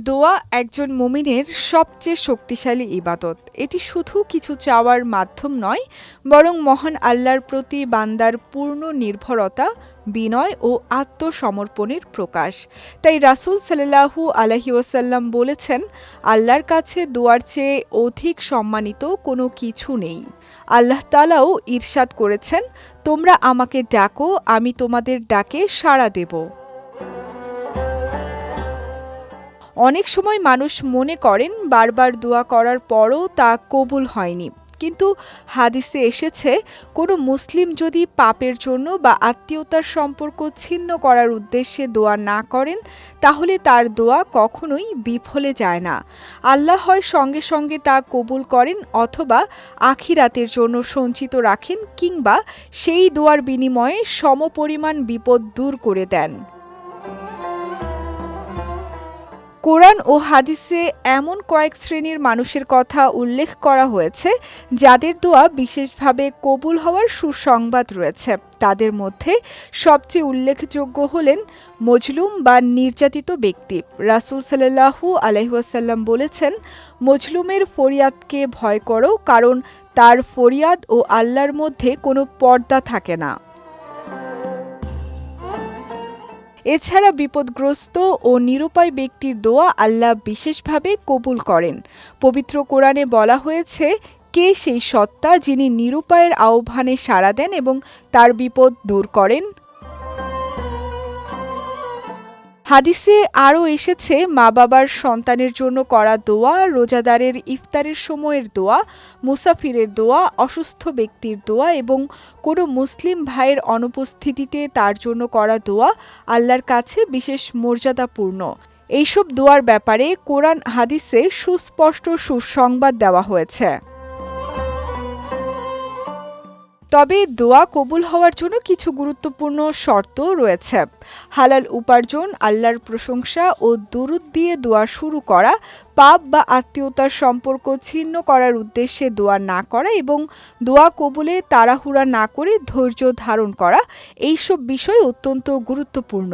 দোয়া একজন মুমিনের সবচেয়ে শক্তিশালী ইবাদত। এটি শুধু কিছু চাওয়ার মাধ্যম নয়, বরং মহান আল্লাহর প্রতি বান্দার পূর্ণ নির্ভরতা, বিনয় ও আত্মসমর্পণের প্রকাশ। তাই রাসূল সাল্লাল্লাহু আলাইহি ওয়াসাল্লাম বলেছেন, আল্লাহর কাছে দোয়ার চেয়ে অধিক সম্মানিত কোনো কিছু নেই। আল্লাহ তাআলাও ইরশাদ করেছেন, তোমরা আমাকে ডাকো, আমি তোমাদের ডাকে সাড়া দেব। অনেক সময় মানুষ মনে করেন বারবার দোয়া করার পরও তা কবুল হয়নি। কিন্তু হাদিসে এসেছে, কোনো মুসলিম যদি পাপের জন্য বা আত্মীয়তার সম্পর্ক ছিন্ন করার উদ্দেশ্যে দোয়া না করেন, তাহলে তার দোয়া কখনোই বিফলে যায় না। আল্লাহ হয় সঙ্গে সঙ্গে তা কবুল করেন, অথবা আখিরাতের জন্য সঞ্চিত রাখেন, কিংবা সেই দোয়ার বিনিময়ে সমপরিমাণ বিপদ দূর করে দেন। কোরআন ও হাদিসে এমন কয়েক শ্রেণীর মানুষের কথা উল্লেখ করা হয়েছে, যাদের দোয়া বিশেষভাবে কবুল হওয়ার সুসংবাদ রয়েছে। তাদের মধ্যে সবচেয়ে উল্লেখযোগ্য হলেন মজলুম বা নির্যাতিত ব্যক্তি। রাসূল সাল্লাল্লাহু আলাইহি ওয়াসাল্লাম বলেছেন, মজলুমের ফরিয়াদকে ভয় করো, কারণ তার ফরিয়াদ ও আল্লাহর মধ্যে কোনো পর্দা থাকে না। এছাড়া বিপদগ্রস্ত ও নিরুপায় ব্যক্তির দোয়া আল্লাহ বিশেষভাবে কবুল করেন। পবিত্র কোরআনে বলা হয়েছে, কে সেই সত্তা যিনি নিরুপায়ের আহ্বানে সাড়া দেন এবং তার বিপদ দূর করেন। হাদিসে আরও এসেছে, মা বাবার সন্তানের জন্য করা দোয়া, রোজাদারের ইফতারের সময়ের দোয়া, মুসাফিরের দোয়া, অসুস্থ ব্যক্তির দোয়া এবং কোনো মুসলিম ভাইয়ের অনুপস্থিতিতে তার জন্য করা দোয়া আল্লাহর কাছে বিশেষ মর্যাদাপূর্ণ। এইসব দোয়ার ব্যাপারে কোরআন হাদিসে সুস্পষ্ট সুসংবাদ দেওয়া হয়েছে। তবে দোয়া কবুল হওয়ার জন্য কিছু গুরুত্বপূর্ণ শর্ত রয়েছে। হালাল উপার্জন, আল্লাহর প্রশংসা ও দুরূদ দিয়ে দোয়া শুরু করা, পাপ বা আত্মীয়তার সম্পর্ক ছিন্ন করার উদ্দেশ্যে দোয়া না করা এবং দোয়া কবুলে তাড়াহুড়া না করে ধৈর্য ধারণ করা, এইসব বিষয় অত্যন্ত গুরুত্বপূর্ণ।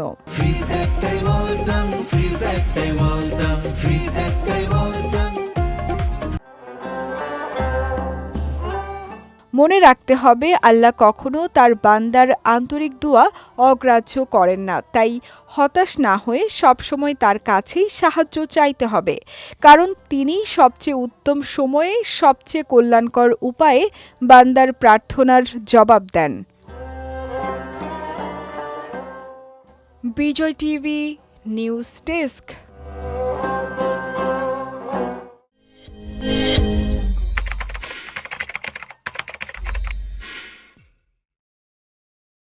মনে রাখতে হবে, আল্লাহ কখনো তার বান্দার আন্তরিক দোয়া অগ্রাহ্য করেন না। তাই হতাশ না হয়ে সবসময় তার কাছেই সাহায্য চাইতে হবে, কারণ তিনিই সবচেয়ে উত্তম সময়ে সবচেয়ে কল্যাণকর উপায়ে বান্দার প্রার্থনার জবাব দেন। বিজয় টিভি নিউজ ডেস্ক।